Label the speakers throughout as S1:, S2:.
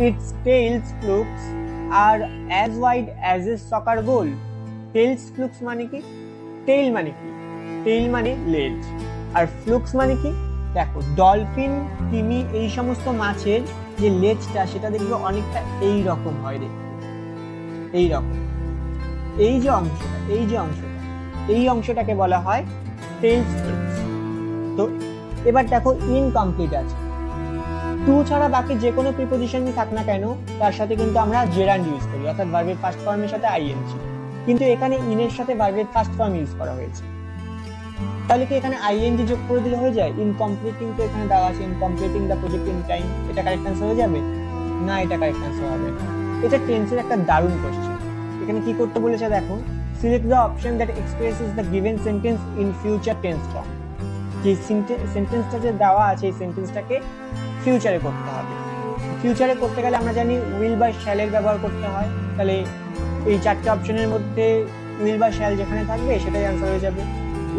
S1: its tails flukes are as wide as a soccer goal. Tails flukes মানে কি? Tail মানে কি? Tail মানে লেজ, আর ফ্লুক্স মানে কি? দেখো ডলফিন, তিমি, এই সমস্ত মাছের যে লেজটা সেটা দেখবে অনেকটা এই রকম হয় দেখতে, এই রকম। এই যে অংশটাকে বলা হয় টেইল ফ্লুক্স। তো এবার দেখো ইনকমপ্লিট আছে, টু ছাড়া বাকি যে কোনো প্রিপোজিশনই থাক না কেন তার সাথে কিন্তু আমরা জেরান্ড ইউজ করি, অর্থাৎ ভার্বের ফার্স্ট ফর্মের সাথে আইএনজি। কিন্তু এখানে ইনের সাথে ভার্বের ফার্স্ট ফর্ম ইউজ করা হয়েছে, তাহলে কি এখানে আইএনজি যোগ করে দিলে হয়ে যায়? ইনকমপ্লিটিং তো এখানে দেওয়া আছে, ইনকমপ্লিটিং দ্য প্রজেক্ট ইন টাইম, এটা কারেক্ট অ্যান্সার হয়ে যাবে না? এটা কারেক্ট অ্যান্সার হবে না। এটা টেন্সের একটা দারুণ কোশ্চেন। এখানে কি করতে বলেছে দেখো, select the option that expresses the given sentence in future tense form. যে সেন্টেন্সটা যে দেওয়া আছে এই সেন্টেন্সটাকে ফিউচারে করতে হবে। ফিউচারে করতে গেলে আমরা জানি উইল বা শ্যালের ব্যবহার করতে হয়, তাহলে এই চারটে অপশনের মধ্যে উইল বা শ্যাল যেখানে থাকবে সেটাই অ্যান্সার হয়ে যাবে।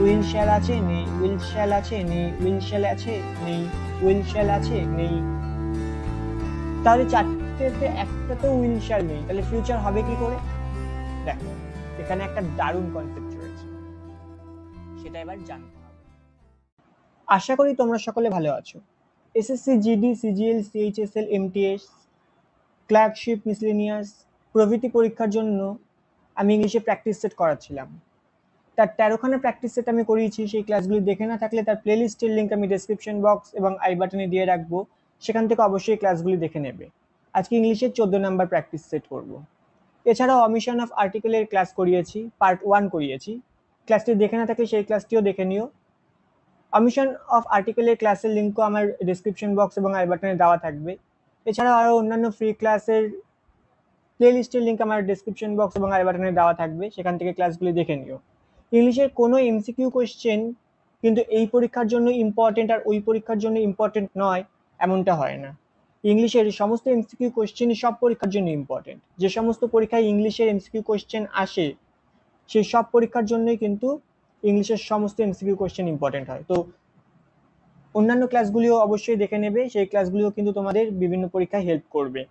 S1: উইল শ্যাল আছে নেই, উইল শ্যাল আছে নেই, উইল শ্যাল আছে নেই, উইল শ্যাল আছে নেই, তাহলে চারটেতে একটা তো উইল শ্যাল নেই, তাহলে ফিউচার হবে কি করে? দেখো এখানে একটা দারুণ কনসেপ্ট রয়েছে, সেটা এবার জানতে হবে। আশা করি তোমরা সকলে ভালো আছো। SSC GD, CGL, CHSL, MTS, clerkship, miscellaneous প্রভৃতি পরীক্ষার জন্য আমি ইংলিশে প্র্যাকটিস সেট করাচ্ছিলাম। তার 13খানা প্র্যাকটিস সেট আমি করিয়েছি, সেই ক্লাসগুলি দেখে না থাকলে তার প্লেলিস্টের লিঙ্ক আমি ডেসক্রিপশন বক্স এবং আই বাটনে দিয়ে রাখবো, সেখান থেকে অবশ্যই ক্লাসগুলি দেখে নেবে। আজকে ইংলিশের 14 নাম্বার প্র্যাকটিস সেট করব। এছাড়াও অমিশন অফ আর্টিকেলের ক্লাস করিয়েছি, পার্ট 1 করিয়েছি, ক্লাসটি দেখে না থাকলে সেই ক্লাসটিও দেখে নিও। অমিশন অফ আর্টিকেলের ক্লাসের লিঙ্কও আমার ডেসক্রিপশন বক্স এবং আই বাটনে দেওয়া থাকবে। এছাড়াও আরও অন্যান্য ফ্রি ক্লাসের প্লেলিস্টের লিঙ্ক আমার ডেসক্রিপশন বক্স এবং আই বাটনে দেওয়া থাকবে, সেখান থেকে ক্লাসগুলি দেখে নিও। ইংলিশের কোনো এমসিকিউ কোশ্চেন কিন্তু এই পরীক্ষার জন্য ইম্পর্টেন্ট আর ওই পরীক্ষার জন্য ইম্পর্টেন্ট নয়, এমনটা হয় না। ইংলিশের সমস্ত এমসিকিউ কোশ্চেনই সব পরীক্ষার জন্য ইম্পর্টেন্ট। যে সমস্ত পরীক্ষায় ইংলিশের এমসিকিউ কোশ্চেন আসে সেই সব পরীক্ষার জন্যই কিন্তু ইংলিশের সমস্ত এমসিকিউ কোশ্চেন ইম্পর্টেন্ট হয়। তো অন্যান্য ক্লাসগুলিও অবশ্যই দেখে নেবে, সেই ক্লাসগুলিও কিন্তু তোমাদের বিভিন্ন পরীক্ষায় হেল্প করবে।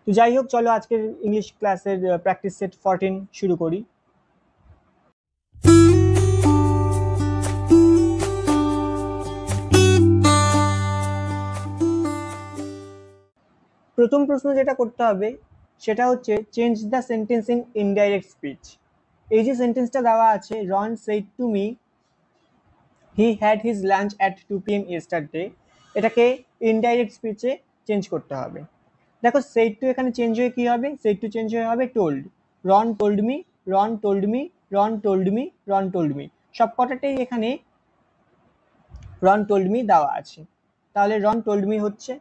S1: তো যাই হোক, চলো আজকের ইংলিশ ক্লাসের প্র্যাকটিস সেট 14 শুরু করি। প্রথম প্রশ্ন যেটা করতে হবে সেটা হচ্ছে change the sentence in indirect speech. এই যে সেন্টেন্সটা দেওয়া আছে, Ron said to me he had his lunch at 2 PM yesterday, এটাকে ইনডাইরেক্ট স্পিচে চেঞ্জ করতে হবে। দেখো সেড টু এখানে চেঞ্জ হয়ে কি হবে? সেড টু চেঞ্জ হয়ে হবে টোল্ড। রন টোল্ড মি, রন টোল্ড মি, রন টোল্ড মি, রন টোল্ড মি, সব কটাতেই এখানে রন টোল্ড মি দেওয়া আছে, তাহলে রন টোল্ড মি হচ্ছে।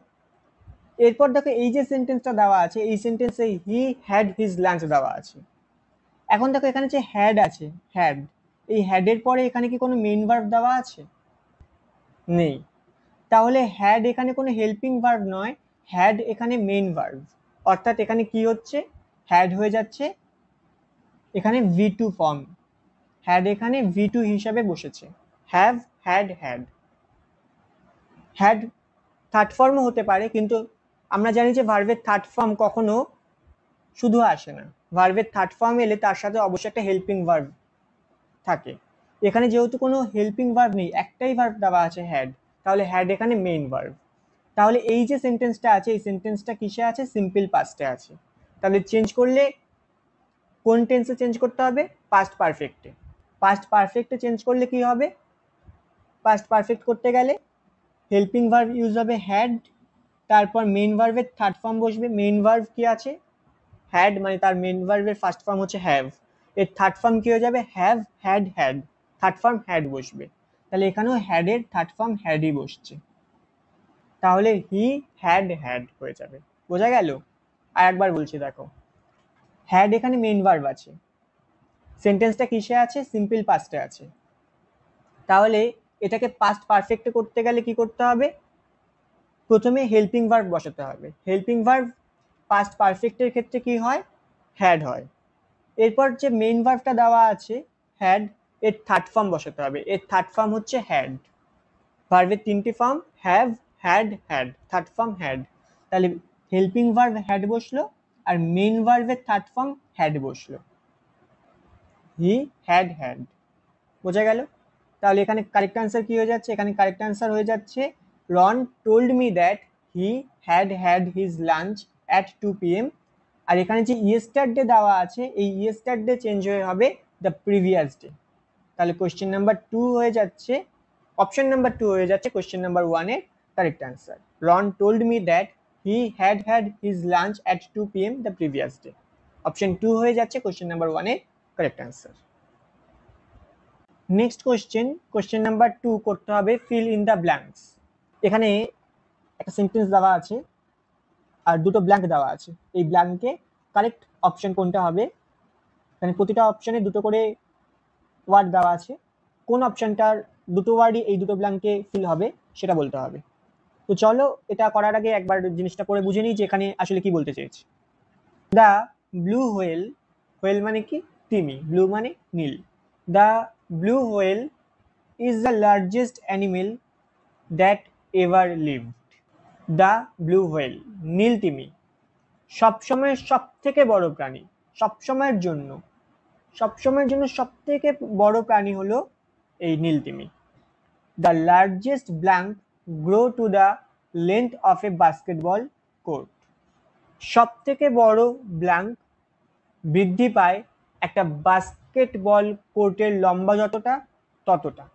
S1: এরপর দেখো এই যে সেন্টেন্সটা দেওয়া আছে এই সেন্টেন্সে হি হ্যাড হিজ লাঞ্চ দেওয়া আছে। এখন দেখো এখানে যে হ্যাড আছে, হ্যাড, এই হ্যাডের পরে এখানে কি কোনো মেইন ভার্ব দেওয়া আছে? নেই, তাহলে হ্যাড এখানে কোনো হেল্পিং ভার্ব নয়, হ্যাড এখানে মেইন ভার্ব, অর্থাৎ এখানে কি হচ্ছে, হ্যাড হয়ে যাচ্ছে এখানে V2 ফর্ম, হ্যাড এখানে V2 হিসাবে বসেছে, have, had, had. Had third ফর্মও হতে পারে, কিন্তু আমরা জানি যে ভার্বের থার্ড ফর্ম কখনো শুধু আসে না, ভার্বের থার্ড ফর্ম এলে তার সাথে অবশ্যই একটা হেল্পিং ভার্ব থাকে। এখানে যেহেতু কোনো হেল্পিং ভার্ব নেই, একটাই ভার্ব দেওয়া আছে হ্যাড, তাহলে হ্যাড এখানে মেইন ভার্ব। তাহলে এই যে সেন্টেন্সটা আছে এই সেন্টেন্সটা কিসে আছে? সিম্পল পাস্টে আছে। তাহলে চেঞ্জ করলে কোন টেন্সে চেঞ্জ করতে হবে? পাস্ট পারফেক্টে। পাস্ট পারফেক্টে চেঞ্জ করলে কি হবে? পাস্ট পারফেক্ট করতে গেলে হেল্পিং ভার্ব ইউজ হবে হ্যাড, তারপর মেইন ভার্বের থার্ড ফর্ম বসবে। মেইন ভার্ব কি আছে? হ্যাড, মানে তার মেইন ভার্বের ফার্স্ট ফর্ম হচ্ছে হ্যাভ, এর থার্ড ফর্ম কি হয়ে যাবে? Have, had, had, third form had বসবে। তাহলে এখানেও হ্যাডের থার্ড ফর্ম হ্যাডই বসছে, তাহলে হি হ্যাড হ্যাড হয়ে যাবে। বোঝা গেল? আর একবার বলছি, দেখো হ্যাড এখানে মেইন ভার্ব আছে, সেন্টেন্সটা কিসে আছে? সিম্পল পাস্টে আছে, তাহলে এটাকে পাস্ট পারফেক্টে করতে গেলে কি করতে হবে? প্রথমে হেল্পিং ভার্ব বসাতে হবে। হেল্পিং ভার্ব পাস্ট পারফেক্টের ক্ষেত্রে কি হয়? হ্যাড হয়। এরপর যে মেইন ভার্বটা দেওয়া আছে হ্যাড, এর থার্ড ফর্ম বসাতে হবে, এর থার্ড ফর্ম হচ্ছে হ্যাড। ভার্বের তিনটি form, have, had, had, third form had, তাহলে হেল্পিং ভার্ব হ্যাড বসলো আর মেইন ভার্বের থার্ড ফর্ম হ্যাড বসলো। হি হ্যাড হ্যাড, বোঝা গেল? তাহলে এখানে কারেক্ট আনসার কি হয়ে যাচ্ছে? এখানে কারেক্ট আনসার হয়ে যাচ্ছে Ron told me that he had had his lunch at 2 PM। আর এখানে যে ইয়েস্টারডে দেওয়া আছে, এই ইয়েস্টারডে চেঞ্জ হয়ে হবে দ্য প্রিভিয়াস ডে। তাহলে কোশ্চেন নাম্বার 2 হয়ে যাচ্ছে, অপশন নাম্বার 2 হয়ে যাচ্ছে কোশ্চেন নাম্বার 1 এর correct answer. Ron told me that he had had his lunch at 2 PM the previous day. Option 2 হয়ে যাচ্ছে কোশ্চেন নাম্বার 1 এর correct answer. Next question number 2 করতে হবে ফিল ইন দ্য ব্ল্যাঙ্কস। এখানে একটা সেন্টেন্স দেওয়া আছে আর দুটো ব্ল্যাঙ্ক দেওয়া আছে, এই ব্ল্যাঙ্কে কারেক্ট অপশন কোনটা হবে? এখানে প্রতিটা অপশনে দুটো করে ওয়ার্ড দেওয়া আছে, কোন অপশনটার দুটো ওয়ার্ডই এই দুটো ব্ল্যাঙ্কে ফিল হবে সেটা বলতে হবে। তো চলো এটা করার আগে একবার জিনিসটা পড়ে বুঝে নিই যে এখানে আসলে কি বলতে চেয়েছি। দ্য ব্লু হোয়েল, হোয়েল মানে কি? তিমি, ব্লু মানে নীল। The blue whale is the largest animal that ever lived. The blue whale, নীল তিমি সবসময়ের সব থেকে বড় প্রাণী, সবসময়ের জন্য সব থেকে বড় প্রাণী হলো এই নীল তিমি। The largest blank grow to the length of a basketball court. সব থেকে বড় ব্ল্যাঙ্ক বৃদ্ধি পায় একটা বাস্কেটবল কোর্টের লম্বা যতটা ততটা।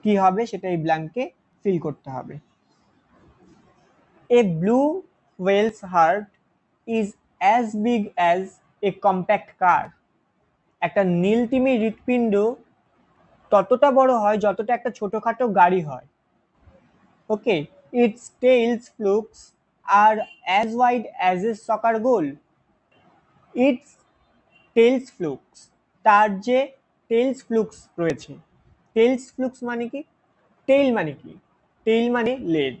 S1: কি হবে সেটা এই ব্ল্যাঙ্কে ফিল করতে হবে। A blue whale's heart is as big as a compact car. একটা নীল তিমির হৃৎপিণ্ড ততটা বড় হয় যতটা একটা ছোটখাটো গাড়ি হয়। ওকে, its tail's flukes are as wide as a soccer goal. Its tail's flukes, তার যে tail's flukes রয়েছে, tail's flukes মানে কি? টেইল মানে কি? টেইল মানে লেজ,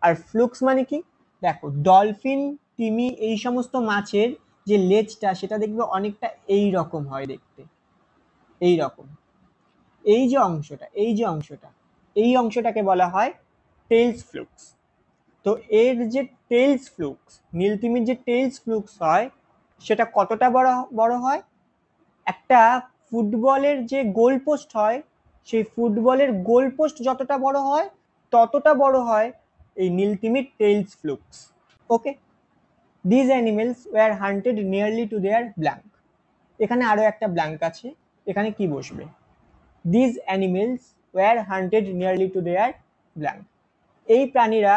S1: আর ফ্লুক্স মানে কি? দেখো ডলফিন, তিমি এই সমস্ত মাছের যে লেজটা সেটা দেখবে অনেকটা এই রকম হয় দেখতে, এই রকম। এই যে অংশটাকে বলা হয় টেইলস ফ্লুক্স। তো এর যে টেইলস ফ্লুক্স, নীল তিমির যে টেইলস ফ্লুক্স হয় সেটা কতটা বড় হয়? একটা ফুটবলের যে গোল পোস্ট হয়, সেই ফুটবলের গোল পোস্ট যতটা বড় হয় ততটা বড় হয় এই নীল তিমির tails flukes. Okay, this animals were hunted nearly to their blank. এখানে আরো একটা ব্ল্যাঙ্ক আছে, এখানে কি বসবে? This animals were hunted nearly to their blank. এই প্রাণীরা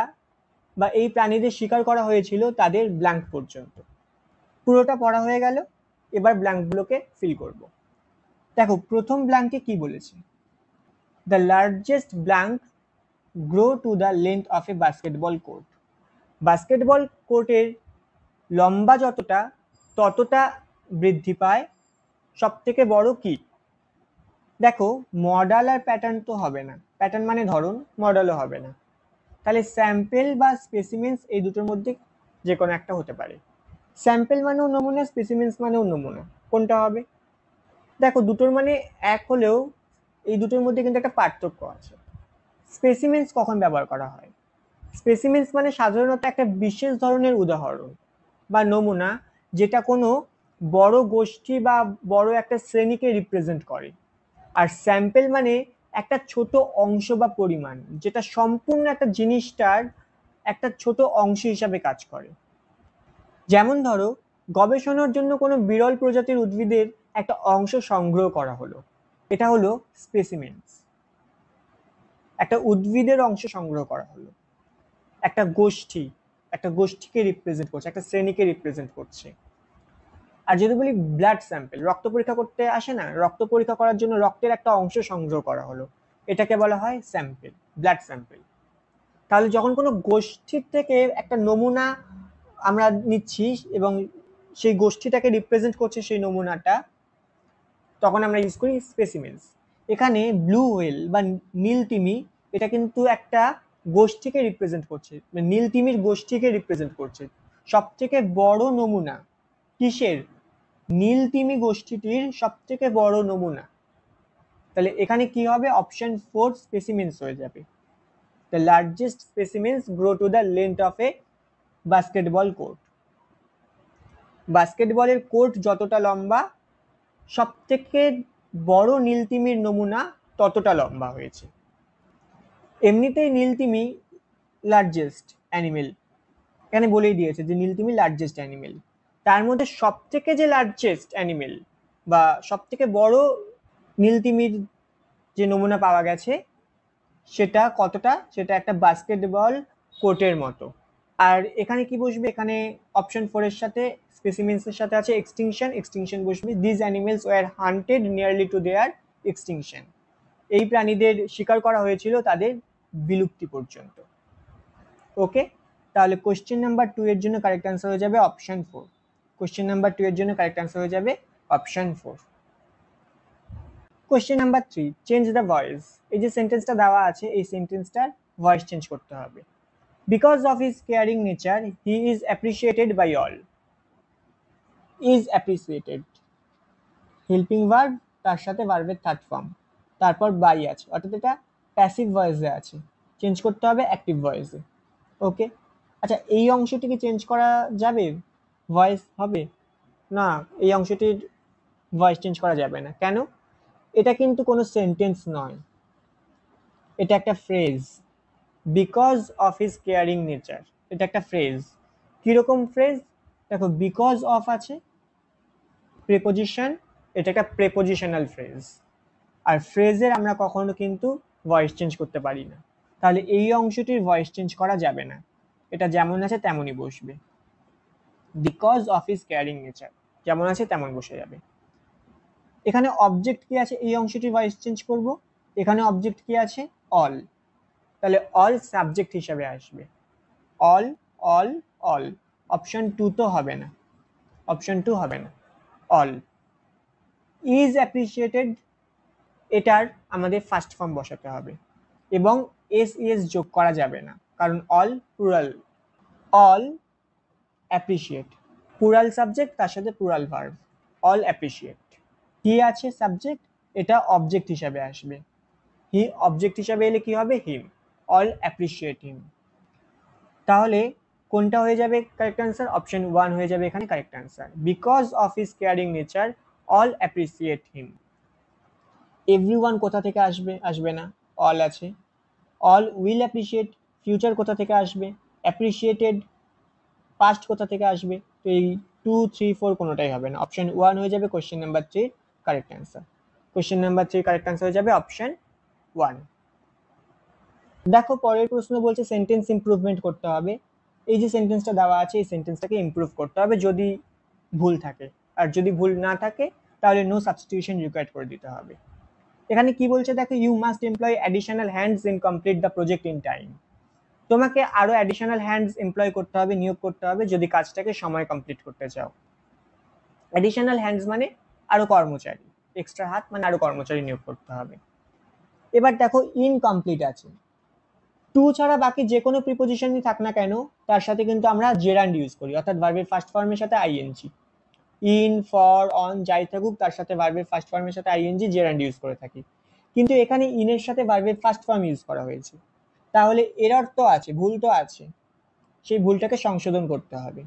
S1: বা এই প্রাণীদের শিকার করা হয়েছিল তাদের ব্ল্যাঙ্ক পর্যন্ত। পুরোটা পড়া হয়ে গেল, এবার ব্ল্যাঙ্কগুলোকে ফিল করব। দেখো প্রথম ব্ল্যাঙ্কে কি বলেছে? The largest blank grow to the length of a basketball court. Basketball কোর্টের লম্বা যতটা ততটা বৃদ্ধি পায় সব থেকে বড় কি? দেখো মডেল আর প্যাটার্ন তো হবে না, প্যাটার্ন মানে ধরন, মডেলও হবে না, তাহলে স্যাম্পেল বা স্পেসিমেন্স এই দুটোর মধ্যে যে কোনো একটা হতে পারে। স্যাম্পেল মানেও নমুনা, স্পেসিমেন্স মানেও নমুনা, কোনটা হবে? দেখো দুটোর মানে এক হলেও এই দুটোর মধ্যে কিন্তু একটা পার্থক্য আছে। স্পেসিমেন্স কখন ব্যবহার করা হয়? স্পেসিমেন্স মানে সাধারণত একটা বিশেষ ধরনের উদাহরণ বা নমুনা যেটা কোনো বড় গোষ্ঠী বা বড় একটা শ্রেণীকে রিপ্রেজেন্ট করে। আর স্যাম্পেল মানে একটা ছোট অংশ বা পরিমাণ যেটা সম্পূর্ণ একটা জিনিসটার একটা ছোট অংশ হিসাবে কাজ করে। যেমন ধরো গবেষণার জন্য কোনো বিরল প্রজাতির উদ্ভিদের একটা অংশ সংগ্রহ করা হলো, এটা হলো স্পেসিমেন্স। একটা উদ্ভিদের অংশ সংগ্রহ করা হলো, একটা গোষ্ঠীকে রিপ্রেজেন্ট করছে, একটা শ্রেণীকে রিপ্রেজেন্ট করছে। আর যদি বলি ব্লাড স্যাম্পেল, রক্ত পরীক্ষা করতে আসে না, রক্ত পরীক্ষা করার জন্য রক্তের একটা অংশ সংগ্রহ করা হলো, এটাকে বলা হয় স্যাম্পেল, ব্লাড স্যাম্পেল। তাহলে যখন কোনো গোষ্ঠীর থেকে একটা নমুনা আমরা নিচ্ছি এবং সেই গোষ্ঠীটাকে রিপ্রেজেন্ট করছে সেই নমুনাটা, তখন আমরা ইউজ করি স্পেসিমেন্স। এখানে ব্লু হোয়েল বা নীল তিমি এটা কিন্তু একটা গোষ্ঠীকে রিপ্রেজেন্ট করছে, নীল তিমির গোষ্ঠীকে রিপ্রেজেন্ট করছে। সব থেকে বড় নমুনা কিসের? নীল তিমি গোষ্ঠীটির সব থেকে বড় নমুনা। তাহলে এখানে কি হবে? অপশন 4 স্পেসিমেন্স হয়ে যাবে। The largest specimens grow to the length of a basketball court. বাস্কেটবলের কোর্ট যতটা লম্বা, সব থেকে বড় নীলতিমির নমুনা ততটা লম্বা হয়েছে। এমনিতেই নীলতিমি লার্জেস্ট অ্যানিমেল, এখানে বলেই দিয়েছে যে নীলতিমি লার্জেস্ট অ্যানিমেল। তার মধ্যে সব থেকে যে লার্জেস্ট অ্যানিমেল বা সব থেকে বড় নীলতিমির যে নমুনা পাওয়া গেছে সেটা কতটা, সেটা একটা বাস্কেটবল কোর্টের মতো। আর এখানে কি বসবে, এখানে অপশন 4 এর সাথে স্পেসিমেন্স এর সাথে আছে এক্সটিংশন, এক্সটিংশন বসবে। This animals were hunted nearly to their extinction. এই প্রাণীদের শিকার করা হয়েছিল তাদের বিলুপ্তি পর্যন্ত। ওকে, তাহলে কোশ্চেন নাম্বার 2 এর জন্য কারেক্ট অ্যান্সার হয়ে যাবে অপশন 4। কোশ্চেন নাম্বার 2 এর জন্য কারেক্ট অ্যান্সার হয়ে যাবে option 4। Question number 3, change the voice. এই যে সেন্টেন্সটা দেওয়া আছে এই সেন্টেন্সটার ভয়েস চেঞ্জ করতে হবে। Because of his caring nature he is appreciated by all. Is appreciated helping verb, তার সাথে ভার্বের থার্ড ফর্ম, তারপর বাই আছে, অর্থাৎ এটা প্যাসিভ ভয়েসে আছে, চেঞ্জ করতে হবে অ্যাক্টিভ ভয়েসে। ওকে, আচ্ছা এই অংশটিকে চেঞ্জ করা যাবে, ভয়েস হবে না? এই অংশটির ভয়েস চেঞ্জ করা যাবে না, কেন? এটা কিন্তু কোনো সেন্টেন্স নয়, এটা একটা phrase. Because of his caring nature, এটা একটা ফ্রেজ। কিরকম ফ্রেজ? দেখো, বিকজ অফ আছে প্রিপোজিশন, এটা একটা প্রেপোজিশনাল ফ্রেজ। আর ফ্রেজের আমরা কখনো কিন্তু ভয়েস চেঞ্জ করতে পারি না, তাহলে এই অংশটির ভয়েস চেঞ্জ করা যাবে না, এটা যেমন আছে তেমনই বসবে। Because of his caring nature যেমন আছে তেমন বসে যাবে। এখানে অবজেক্ট কি আছে, এই অংশটির ভয়েস চেঞ্জ করব। এখানে অবজেক্ট কি আছে? অল, তাহলে অল সাবজেক্ট হিসাবে আসবে। All, all, all. অপশন 2 তো হবে না, অপশন 2 হবে না, অল। ইজ অ্যাপ্রিসিয়েটেড, এটার আমাদের ফার্স্ট ফর্ম বসাতে হবে এবং এস ইএস যোগ করা যাবে না, কারণ all plural. All appreciate, plural subject, তার সাথে প্লুরাল ভার্ব, অল অ্যাপ্রিসিয়েট। হি আছে সাবজেক্ট, এটা অবজেক্ট হিসাবে আসবে। হি অবজেক্ট হিসাবে এলে কি হবে? হিম। All appreciate him. তাহলে কোনটা হয়ে যাবে কারেক্ট অ্যান্সার? অপশন 1 হয়ে যাবে এখানে correct answer. Because of his caring nature all appreciate him. Everyone কোথা থেকে আসবে? আসবে না, অল আছে। অল উইল অ্যাপ্রিসিয়েট, ফিউচার কোথা থেকে আসবে? অ্যাপ্রিসিয়েটেড, পাস্ট কোথা থেকে আসবে? তো এই 2, 3, 4 কোনোটাই হবে না, অপশন 1 হয়ে যাবে question number 3 correct answer. Question number 3 correct answer হয়ে যাবে অপশন 1। দেখো পরের প্রশ্ন বলছে সেন্টেন্স ইমপ্রুভমেন্ট করতে হবে। এই যে সেন্টেন্সটা দেওয়া আছে এই সেন্টেন্সটাকে ইমপ্রুভ করতে হবে যদি ভুল থাকে, আর যদি ভুল না থাকে তাহলে নো সাবস্টিটিউশন রিকোয়ার্ড করে দিতে হবে। এখানে কি বলছে দেখো, you must employ additional hands in complete the project in time. তোমাকে আরো অ্যাডিশনাল হ্যান্ডস এমপ্লয় করতে হবে, নিয়োগ করতে হবে যদি কাজটাকে সময় কমপ্লিট করতে চাও। অ্যাডিশনাল হ্যান্ডস মানে আরো কর্মচারী, এক্সট্রা হাত মানে আরো কর্মচারী নিয়োগ করতে হবে। এবার দেখো ইনকমপ্লিট আছে, টু ছাড়া বাকি যে কোনো প্রিপোজিশনই থাক না কেন তার সাথে কিন্তু আমরা জেরান্ড ইউজ করি, অর্থাৎ ভার্বের ফার্স্ট ফর্মের সাথে আইএনজি। ইন, ফর, অন যাই থাকুক তার সাথে ভার্বের ফার্স্ট ফর্মের সাথে আইএনজি জেরান্ড ইউজ করে থাকি, কিন্তু এখানে ইনের সাথে ভার্বের ফার্স্ট ফর্ম ইউজ করা হয়েছে, তাহলে এরর তো আছে, ভুল তো আছে, সেই ভুলটাকে সংশোধন করতে হবে।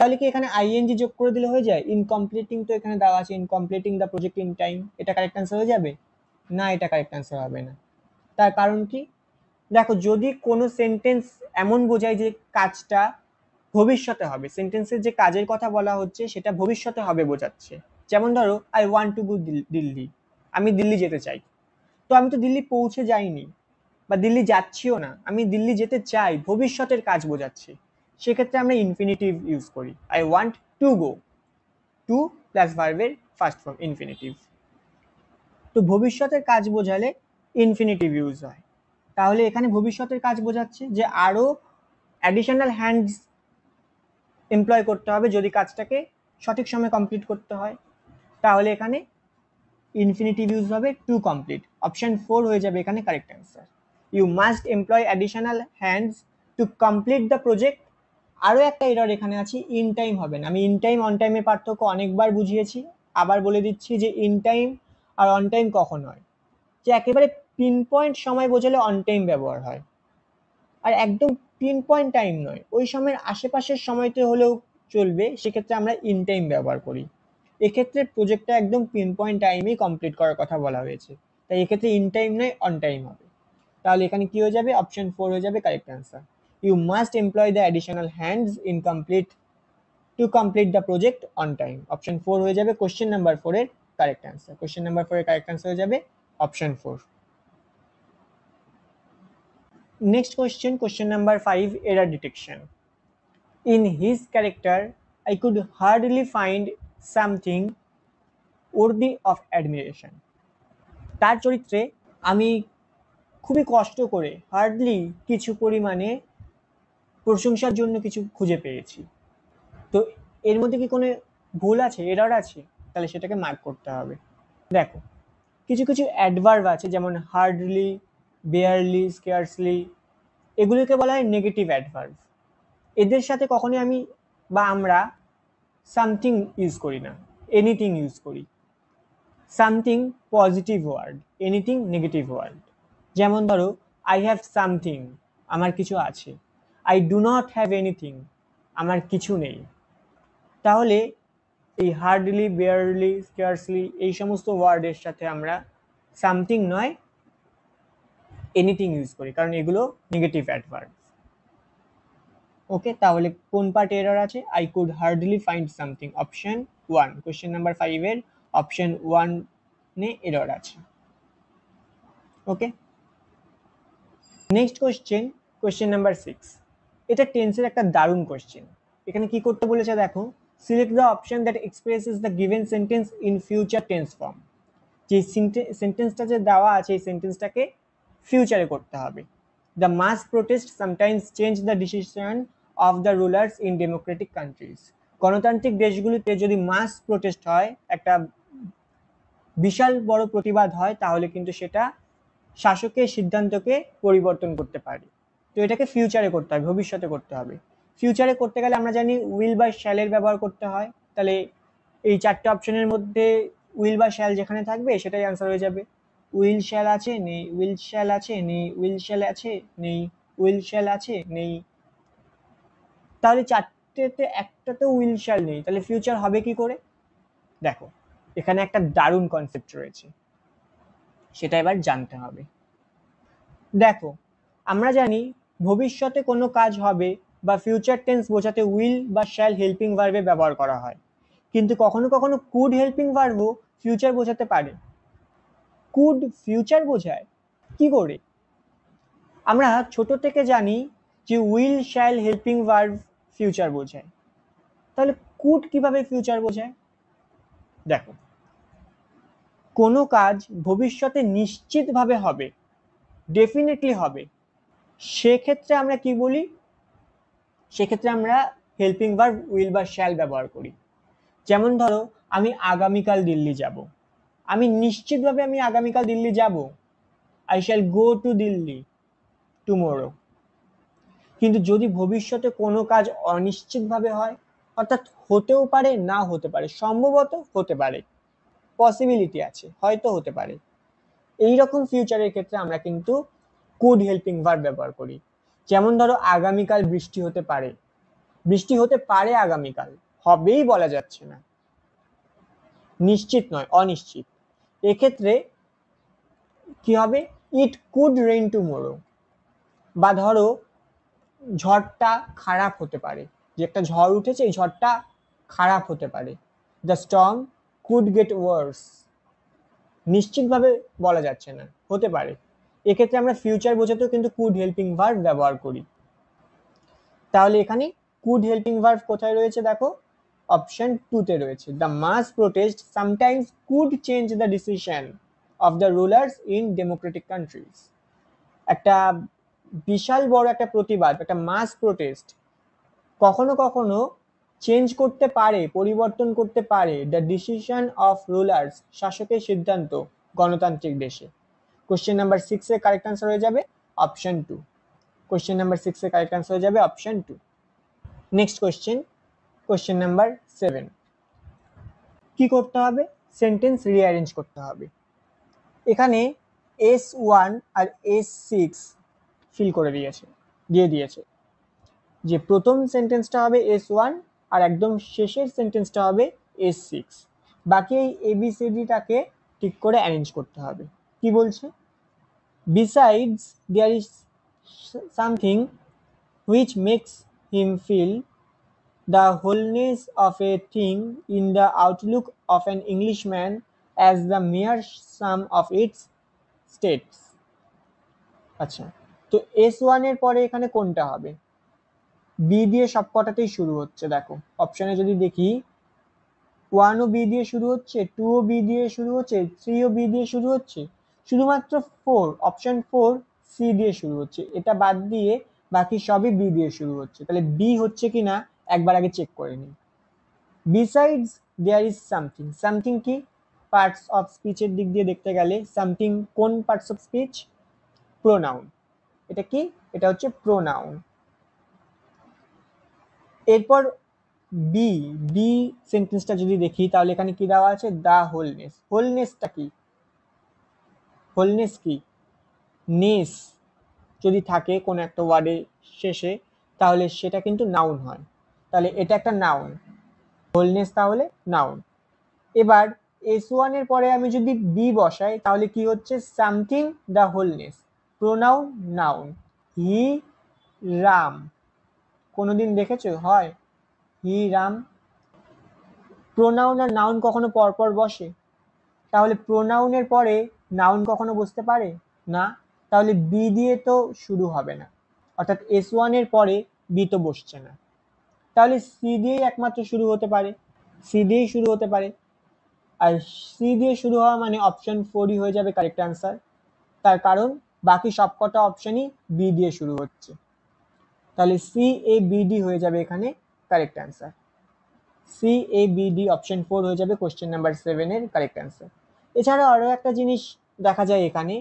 S1: তাহলে কি এখানে আইএনজি যোগ করে দিলে হয়ে যায়? ইনকমপ্লিটিং তো এখানে দেওয়া আছে, ইনকমপ্লিটিং দ্য প্রজেক্ট ইন টাইম, এটা কারেক্ট অ্যান্সার হয়ে যাবে না? এটা কারেক্ট অ্যান্সার হবে না। তার কারণ কি? দেখো, যদি কোনো সেন্টেন্স এমন বোঝায় যে কাজটা ভবিষ্যতে হবে, সেন্টেন্সের যে কাজের কথা বলা হচ্ছে সেটা ভবিষ্যতে হবে বোঝাচ্ছে, যেমন ধরো আই ওয়ান্ট টু গো দিল্লি, আমি দিল্লি যেতে চাই, তো আমি তো দিল্লি পৌঁছে যাইনি বা দিল্লি যাচ্ছিও না, আমি দিল্লি যেতে চাই, ভবিষ্যতের কাজ বোঝাচ্ছি, সেক্ষেত্রে আমরা ইনফিনিটিভ ইউজ করি, I want to go, to plus ভার্বের ফার্স্ট ফর্ম ইনফিনিটিভ। তো ভবিষ্যতের কাজ বোঝালে ইনফিনিটিভ ইউজ হয়, তাহলে এখানে ভবিষ্যতের কাজ বোঝাচ্ছে যে আরো অ্যাডিশনাল হ্যান্ডস এমপ্লয় করতে হবে যদি কাজটাকে সঠিক সময়ে কমপ্লিট করতে হয়, তাহলে এখানে ইনফিনিটিভ ইউজ হবে টু কমপ্লিট। অপশন 4 হয়ে যাবে এখানে correct answer. You must employ additional hands to complete the project. আরও একটা এরর এখানে আছে, ইন টাইম হবে না। আমি ইন টাইম অন টাইমের পার্থক্য অনেকবার বুঝিয়েছি, আবার বলে দিচ্ছি যে ইন টাইম আর অন টাইম কখন হয়, যে একেবারে পিন পয়েন্ট সময় বোঝালে অন টাইম ব্যবহার হয়, আর একদম পিন পয়েন্ট টাইম নয়, ওই সময়ের আশেপাশের সময়তে হলেও চলবে, সেক্ষেত্রে আমরা ইন টাইম ব্যবহার করি। এক্ষেত্রে প্রজেক্টটা একদম পিন পয়েন্ট টাইমেই কমপ্লিট করার কথা বলা হয়েছে, তাই এক্ষেত্রে ইন টাইম নয় অন টাইম হবে। তাহলে এখানে কি হয়ে যাবে, অপশন 4 হয়ে যাবে correct answer. You must employ the additional hands in complete to complete the project on time. Option 4 হয়ে যাবে কোশ্চেন নাম্বার 4 এর কারেক্ট অ্যান্সার। কোশ্চেন নাম্বার 4 এর কারেক্ট অ্যান্সার হয়ে যাবে option 4। Next question, question number 5, error detection. In his character, I could hardly find something worthy of admiration. তার চরিত্রে আমি খুবই কষ্ট করে হার্ডলি কিছু পরিমাণে প্রশংসার জন্য কিছু খুঁজে পেয়েছি। তো এর মধ্যে কি কোনো ভুল আছে, এরর আছে? তাহলে সেটাকে মার্ক করতে হবে। দেখো, কিছু কিছু অ্যাডভার্ব আছে, যেমন হার্ডলি, বেয়ারলি, স্কেয়ার্সলি, এগুলোকে বলা হয় নেগেটিভ অ্যাডভার্ব। এদের সাথে কখনোই আমি বা আমরা সামথিং ইউজ করি না, এনিথিং ইউজ করি। Something positive word, anything negative word. যেমন ধরো, আই হ্যাভ সামথিং, আমার কিছু আছে। I do not have anything, আমার কিছু নেই। তাহলে এই হার্ডলি, বেয়ারলি, স্কেয়ার্সলি এই সমস্ত ওয়ার্ডের সাথে আমরা সামথিং নয় এনিথিং ইউজ করি, কারণ এগুলো নেগেটিভ অ্যাডভার্ব। ওকে, তাহলে কোন পার্ট এরর আছে? I could hardly find something, option 1, question number 5 এর অপশন 1 নে এরর আছে। ওকে, নেক্সট কোশ্চেন, কোশ্চেন নাম্বার 6। এটা টেন্সের একটা দারুণ কোশ্চেন। এখানে কি করতে বলেছে দেখো, select the option that expresses the given sentence in future tense form. যে সেন্টেন্সটা যে দেওয়া আছে এই সেন্টেন্সটাকে ফিউচারে করতে হবে। The mass protest sometimes change the decision of the rulers in democratic countries. গণতান্ত্রিক দেশগুলিতে যদি মাস প্রোটেস্ট হয়, একটা বিশাল বড় প্রতিবাদ হয়, তাহলে কিন্তু সেটা শাসকের সিদ্ধান্তকে পরিবর্তন করতে পারে। তো এটাকে ফিউচারে করতে হবে, ভবিষ্যতে করতে হবে। ফিউচারে করতে গেলে আমরা জানি উইল বা শ্যালের ব্যবহার করতে হয়। তাহলে এই চারটে অপশনের মধ্যে উইল বা শ্যাল যেখানে থাকবে সেটাই আনসার হয়ে যাবে। উইল শ্যাল আছে, নেই। উইল শ্যাল আছে, নেই। উইল শ্যাল আছে, নেই। উইল শ্যাল আছে, নেই। তাহলে চারটেতে একটাতে উইল শ্যাল নেই, তাহলে ফিউচার হবে কি করে? দেখো, এখানে একটা দারুণ কনসেপ্ট রয়েছে, সেটা এবার জানতে হবে। দেখো, আমরা জানি ভবিষ্যতে কোনো কাজ হবে বা ফিউচার টেন্স বোঝাতে উইল বা শ্যাল হেল্পিং ভার্বে ব্যবহার করা হয়, কিন্তু কখনো কখনো কুড হেল্পিং ভার্বও ফিউচার বোঝাতে পারে। কুড ফিউচার বোঝায় কি করে? আমরা ছোট থেকে জানি যে will shall helping verb future বোঝায়, তাহলে কুড কিভাবে ফিউচার বোঝায়? দেখো, কোনো কাজ ভবিষ্যতে নিশ্চিতভাবে হবে, ডেফিনেটলি হবে, সেক্ষেত্রে আমরা কি বলি? সেক্ষেত্রে আমরা হেল্পিং ভার্ব উইল বা শ্যাল ব্যবহার করি। যেমন ধরো, আমি আগামীকাল দিল্লি যাব, আমি নিশ্চিতভাবে আমি আগামীকাল দিল্লি যাব, I shall go to Delhi tomorrow. কিন্তু যদি ভবিষ্যতে কোনো কাজ অনিশ্চিতভাবে হয়, অর্থাৎ হতেও পারে না হতে পারে, সম্ভবত হতে পারে, পসিবিলিটি আছে, হয়তো হতে পারে, এইরকম ফিউচারের ক্ষেত্রে আমরা কিন্তু কুড হেল্পিং ভার্ব ব্যবহার করি। যেমন ধরো, আগামীকাল বৃষ্টি হতে পারে, বৃষ্টি হতে পারে আগামীকাল, হবেই বলা যাচ্ছে না, নিশ্চিত নয়, অনিশ্চিত। এক্ষেত্রে কি হবে? It could rain tomorrow. বা ধরো, ঝড়টা খারাপ হতে পারে, যে একটা ঝড় উঠেছে এই ঝড়টা খারাপ হতে পারে, দ্য স্টর্ম কুড গেট ওয়ার্স। নিশ্চিতভাবে বলা যাচ্ছে না, হতে পারে। এক্ষেত্রে আমরা ফিউচার বোঝাতেও কিন্তু কুড হেল্পিং ভার্ব ব্যবহার করি। তাহলে এখানে কুড হেল্পিং ভার্ব কোথায় রয়েছে? দেখো, অপশন 2 তে রয়েছে। The mass protest sometimes could change the decision of the rulers in democratic countries. একটা বিশাল বড় একটা প্রতিবাদ, একটা মাস প্রোটেস্ট কখনো কখনো চেঞ্জ করতে পারে, পরিবর্তন করতে পারে দ্য ডিসিশন অফ রুলার্স, শাসকের সিদ্ধান্ত, গণতান্ত্রিক দেশে। কোশ্চেন নাম্বার 6 এর কারেক্ট আনসার হয়ে যাবে অপশন 2। কোশ্চেন নাম্বার 6 এর কারেক্ট আনসার হয়ে যাবে option 2। Next question, question number 7। কি করতে হবে? সেন্টেন্স রিঅ্যারেঞ্জ করতে হবে। এখানে S1 আর S6 ফিল করে দিয়ে দিয়েছে। যে প্রথম সেন্টেন্সটা হবে S1 আর একদম শেষের সেন্টেন্সটা হবে S6। বাকি এই ABCDটাকে ঠিক করে অ্যারেঞ্জ করতে হবে। কি বলছে? Besides, there is something which makes him feel the wholeness of a thing in the outlook of an Englishman as the mere sum of its states। আচ্ছা, তো S1 এর পরে এখানে কোনটা হবে? বি দিয়ে সবকটাতেই শুরু হচ্ছে। দেখো অপশনে যদি দেখি, 1 ও বি দিয়ে শুরু হচ্ছে, 2 ও বি দিয়ে শুরু হচ্ছে, 3 ও বি দিয়ে শুরু হচ্ছে, শুধুমাত্র 4 অপশন 4 সি দিয়ে শুরু হচ্ছে। এটা বাদ দিয়ে বাকি সবই বি দিয়ে শুরু হচ্ছে। তাহলে বি হচ্ছে কিনা একবার আগে চেক করে নিই। Besides there is something, something কি? পার্টস অফ স্পিচের দিক দিয়ে দেখতে গেলে সামথিং কোন পার্টস অফ স্পিচ? প্রোনাউন। এটা কি? এটা হচ্ছে প্রোনাউন। এরপর বি বি সেন্টেন্সটা যদি দেখি তাহলে এখানে কি দেওয়া আছে? দা হোলনেস। হোলনেসটা কি? হোলনেস কি? নেস যদি থাকে কোন একটা ওয়ার্ডের শেষে তাহলে সেটা কিন্তু নাউন হয়। তাহলে এটা একটা নাউন, হোলনেস তাহলে নাউন। এবার S1 এর পরে আমি যদি বি বসাই তাহলে কি হচ্ছে? সামথিং দা হোলনেস, প্রোনাউন নাউন। হি রাম, কোনোদিন দেখেছো হয় হি রাম? প্রোনাউন আর নাউন কখনো পরপর বসে? তাহলে প্রোনাউনের পরে নাউন কখনো বসতে পারে না। তাহলে বি দিয়ে তো শুরু হবে না, অর্থাৎ S1 এর পরে বি তো বসছে না। তাহলে সি দিয়েই একমাত্র শুরু হতে পারে, সি দিয়েই শুরু হতে পারে। আর সি দিয়ে শুরু হওয়া মানে অপশন 4ই হয়ে যাবে কারেক্ট অ্যান্সার। তার কারণ বাকি সবকটা অপশনই বি দিয়ে শুরু হচ্ছে। তাহলে সি এ বি ডি হয়ে যাবে এখানে correct answer. C A B D option 4 হয়ে যাবে কোশ্চেন নাম্বার 7 এর কারেক্ট অ্যান্সার। এছাড়া আরো একটা জিনিস দেখা যায় এখানে,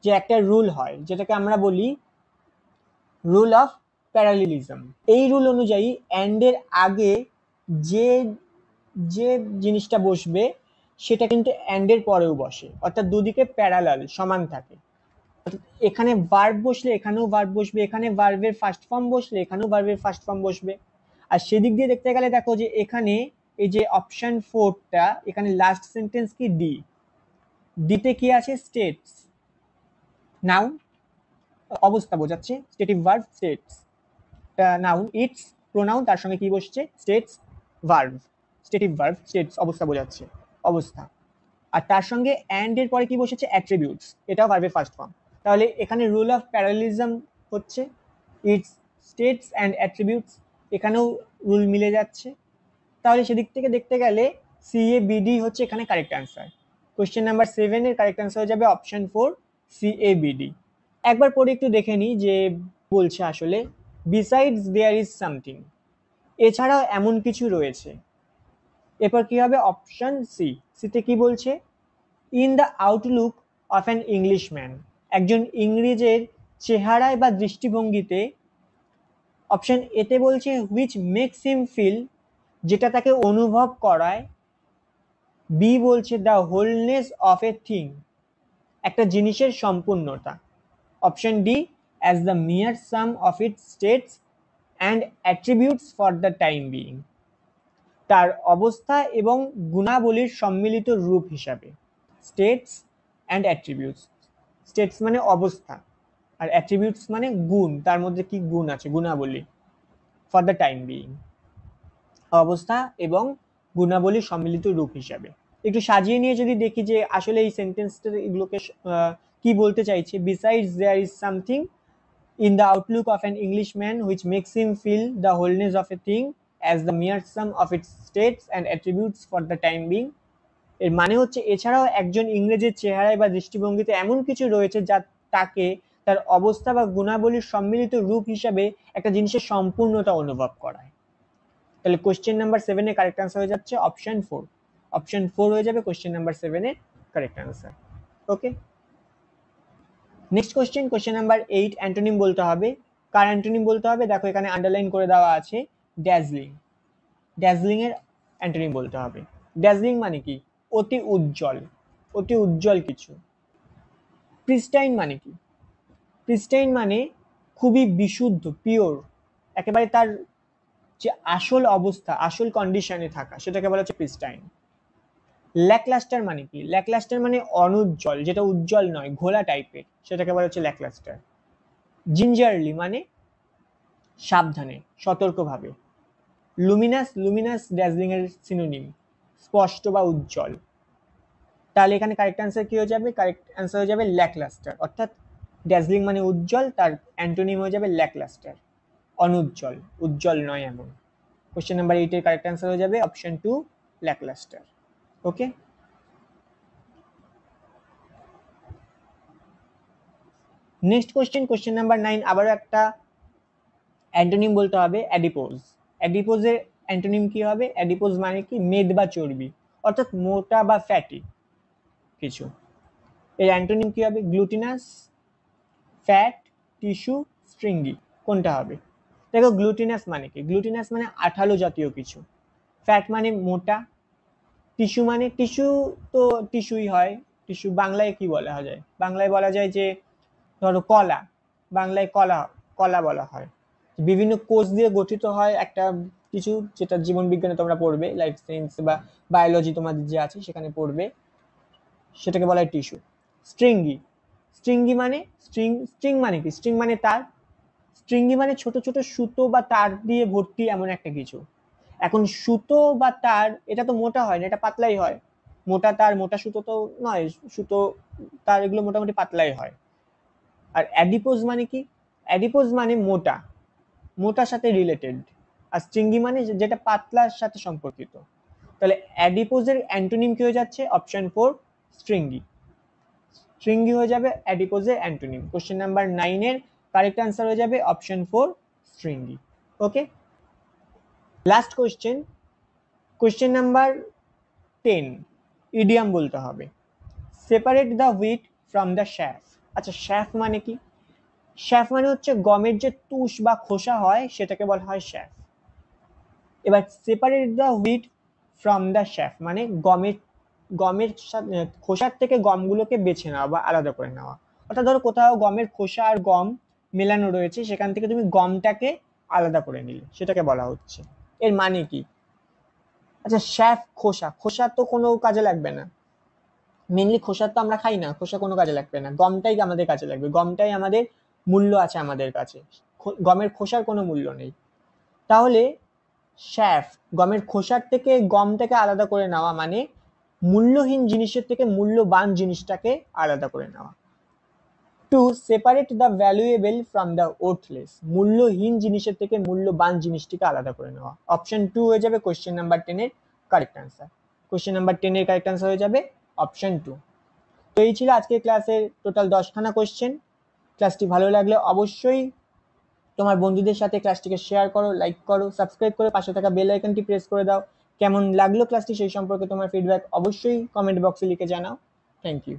S1: যে একটা রুল হয় যেটাকে আমরা বলি রুল অফ প্যারালিলিজম। এই রুল অনুযায়ী অ্যান্ড এর আগে যে যে জিনিসটা বসবে সেটা কিন্তু অ্যান্ড এর পরেও বসে, অর্থাৎ দুদিকে প্যারালাল সমান থাকে। এখানে ভার্ব বসলে এখানেও ভার্ব বসবে, এখানে ভার্বের ফার্স্ট ফর্ম বসলে এখানেও ভার্বের ফার্স্ট ফর্ম বসবে। আর সেদিক দিয়ে দেখতে গেলে দেখো যে এখানে এই যে অপশন 4টা, এখানে লাস্ট সেন্টেন্স কি? ডি। ডিতে কি আছে? স্টেটস, নাউন, অবস্থা বোঝাচ্ছে। Stative verb states, noun. It's pronoun, তার সঙ্গে কি বসছে? States verb, stative verb states, অবস্থা বোঝাচ্ছে, অবস্থা। আর তার সঙ্গে অ্যান্ড এর পরে কি বসেছে? অ্যাট্রিবিউটস, এটাও ভার্বের ফার্স্ট ফর্ম। তাহলে এখানে রুল অফ প্যারালিজম হচ্ছে ইটস স্টেটস অ্যান্ড অ্যাট্রিবিউটস, এখানেও রুল মিলে যাচ্ছে। তাহলে সেদিক থেকে দেখতে গেলে সি এ বি ডি হচ্ছে এখানে কারেক্ট অ্যান্সার। কোশ্চেন নাম্বার 7 এর কারেক্ট অ্যান্সার হয়ে যাবে option 4 C A B D. একবার পরে একটু দেখে নিই যে বলছে আসলে বিসাইডস দেয়ার ইজ সামথিং, এছাড়াও এমন কিছু রয়েছে। এরপর কি হবে? Option C. সিতে কি বলছে? In the outlook of an Englishman, একজন ইংরেজের চেহারায় বা দৃষ্টিভঙ্গিতে। অপশন এতে বলছে হুইচ মেক্স হিম ফিল, যেটা তাকে অনুভব করায়। বি বলছে the wholeness of a thing, একটা জিনিসের সম্পূর্ণতা। Option D as the mere sum of its states and attributes for the time being, তার অবস্থা এবং গুণাবলীর সম্মিলিত রূপ হিসাবে। স্টেটস অ্যান্ড অ্যাট্রিবিউটস, স্টেটস মানে অবস্থা আর অ্যাট্রিবিউটস মানে গুণ, তার মধ্যে কি গুণ আছে? গুণাবলী। ফর দ্য টাইম বিইং, অবস্থা এবং গুণাবলীর সম্মিলিত রূপ হিসাবে। একটু সাজিয়ে নিয়ে যদি দেখি যে আসলে এই সেন্টেন্সটা এগুলোকে কি বলতে চাইছে। Besides there is something in the outlook of an Englishman which makes him feel the wholeness of a thing as the mere sum of its states and attributes for the time being. এর মানে হচ্ছে এছাড়াও একজন ইংরেজের চেহারায় বা দৃষ্টিভঙ্গিতে এমন কিছু রয়েছে যা তাকে তার অবস্থা বা গুণাবলীর সম্মিলিত রূপ হিসাবে একটা জিনিসের সম্পূর্ণতা অনুভব করায়। তাহলে কোশ্চেন নাম্বার 7 এর কারেক্ট আনসার হয়ে যাচ্ছে অপশন 4। অপশন 4 হয়ে যাবে কোশ্চেন নাম্বার 7 এর correct answer. Okay, next question, question number 8। Antonym বলতে হবে। কার অ্যান্টোনিম বলতে হবে? দেখো এখানে আন্ডারলাইন করে দেওয়া আছে ড্যাজলিং। ড্যাজলিং এর অ্যান্টোনিম বলতে হবে। ড্যাজলিং মানে কি? অতি উজ্জ্বল, অতি উজ্জ্বল কিছু। প্রিস্টাইন মানে কি? প্রিস্টাইন মানে খুবই বিশুদ্ধ, পিওর। একেবারে তার যে আসল অবস্থা, আসল কন্ডিশনে থাকা, সেটাকে বলা হচ্ছে প্রিস্টাইন। ল্যাকলাস্টার মানে কি? ল্যাকলাস্টার মানে অনুজ্জ্বল, যেটা উজ্জ্বল নয়, ঘোলা টাইপের, সেটাকে বলা হচ্ছে ল্যাকলাস্টার। জিঞ্জারলি মানে সাবধানে, সতর্কভাবে। লুমিনাস, লুমিনাস ড্যাজলিং এর সিনোনিম, স্পষ্ট বা উজ্জ্বল। তাহলে এখানে কারেক্ট অ্যান্সার কি হয়ে যাবে? কারেক্ট অ্যান্সার হয়ে যাবে ল্যাকলাস্টার, অর্থাৎ ড্যাজলিং মানে উজ্জ্বল, তার অ্যান্টোনিম হয়ে যাবে ল্যাকলাস্টার, অনুজ্জ্বল, উজ্জ্বল নয় এমন। কোশ্চেন নাম্বার 8 এর কারেক্ট অ্যান্সার হয়ে যাবে অপশন 2 ল্যাকলাস্টার। ওকে, নেক্সট কোশ্চেন, কোশ্চেন নাম্বার 9, আবারও একটা অ্যান্টোনিম বলতে হবে, অ্যাডিপোজ। অ্যাডিপোজের অ্যান্টোনিম কি হবে? অ্যাডিপোজ মানে কি? মেদ বা চর্বি, অর্থাৎ মোটা বা ফ্যাটি কিছু। এর অ্যান্টোনিম কি হবে? গ্লুটিনাস, ফ্যাট, টিস্যু, স্ট্রিঙ্গি। কোনটা হবে? দেখো, গ্লুটিনাস মানে কি? গ্লুটিনাস মানে আঠালো জাতীয় কিছু। ফ্যাট মানে মোটা। টিস্যু মানে, টিস্যু তো টিস্যুই হয়। টিস্যু বাংলায় কি বলা যায়? বাংলায় বলা যায় যে ধরো কলা, বাংলায় কলা, কলা বলা হয়। বিভিন্ন কোষ দিয়ে গঠিত হয় একটা কিছু, যেটা জীবন বিজ্ঞানে তোমরা পড়বে, লাইফ সায়েন্স বা বায়োলজি তোমাদের যে আছে সেখানে পড়বে, সেটাকে বলা হয় টিস্যু। স্ট্রিঙ্গি, স্ট্রিঙ্গি মানে স্ট্রিং মানে কি? স্ট্রিং মানে তার। স্ট্রিঙ্গি মানে ছোট ছোট সুতো বা তার দিয়ে ভর্তি এমন একটা কিছু। এখন সুতো বা তার, এটা তো মোটা হয় না, এটা পাতলাই হয়। মোটা তার, মোটা সুতো তো নয়, সুতো তার এগুলো মোটামুটি পাতলাই হয়। আর অ্যাডিপোজ মানে কি? অ্যাডিপোজ মানে মোটা, মোটার সাথে রিলেটেড। আর স্ট্রিঙ্গি মানে যেটা পাতলার সাথে সম্পর্কিত। তাহলে অ্যাডিপোজের অ্যান্টোনিম কি হয়ে যাচ্ছে? অপশন 4 স্ট্রিঙ্গি। স্ট্রিঙ্গি হয়ে যাবে অ্যাডিপোজের অ্যান্টোনিম। কোশ্চেন নাম্বার 9 এর কারেক্ট অ্যান্সার হয়ে যাবে option 4 stringy. Okay, last question, question number 10, idiom বলতে হবে। Separate the wheat from the chaff. আচ্ছা, শ্যাফ মানে কি? শ্যাফ মানে হচ্ছে গমের যে তুষ বা খোসা হয় সেটাকে বলা হয় শ্যাফ। এবার separate the wheat from the chaff মানে গমের, গমের খোসার থেকে গমগুলোকে বেছে নেওয়া বা আলাদা করে নেওয়া। অর্থাৎ ধরো কোথাও গমের খোসা আর গম মেলানো রয়েছে, সেখান থেকে তুমি গমটাকে আলাদা করে নিলে, সেটাকে বলা হচ্ছে। এর মানে কি? আচ্ছা, শ্যাফ, খোসা, খোসা তো কোনো কাজে লাগবে না, মেনলি খোসা তো আমরা খাই না, খোসা কোনো কাজে লাগবে না, গমটাই আমাদের কাজে লাগবে, গমটাই আমাদের মূল্য আছে আমাদের কাছে, গমের খোসার কোনো মূল্য নেই। তাহলে শ্যাফ, গমের খোসার থেকে গমটাকে আলাদা করে নেওয়া মানে মূল্যহীন জিনিসের থেকে মূল্যবান জিনিসটাকে আলাদা করে নেওয়া। To separate the valuable from the worthless, মূল্যহীন জিনিসের থেকে মূল্যবান জিনিসটিকে আলাদা করে নেওয়া। অপশন 2 হয়ে যাবে কোশ্চেন নাম্বার 10 এর কারেক্ট অ্যান্সার। কোশ্চেন নাম্বার 10 এর কারেক্ট অ্যান্সার হয়ে যাবে অপশন 2। তো এই ছিল আজকের ক্লাসের টোটাল 10খানা কোশ্চেন। ক্লাসটি ভালো লাগলে অবশ্যই তোমার বন্ধুদের সাথে ক্লাসটিকে শেয়ার করো, লাইক করো, সাবস্ক্রাইব করে পাশে থাকা বেল আইকনটি প্রেস করে দাও। কেমন লাগলো ক্লাসটি সেই সম্পর্কে তোমার ফিডব্যাক অবশ্যই কমেন্ট বক্সে লিখে জানাও। Thank you.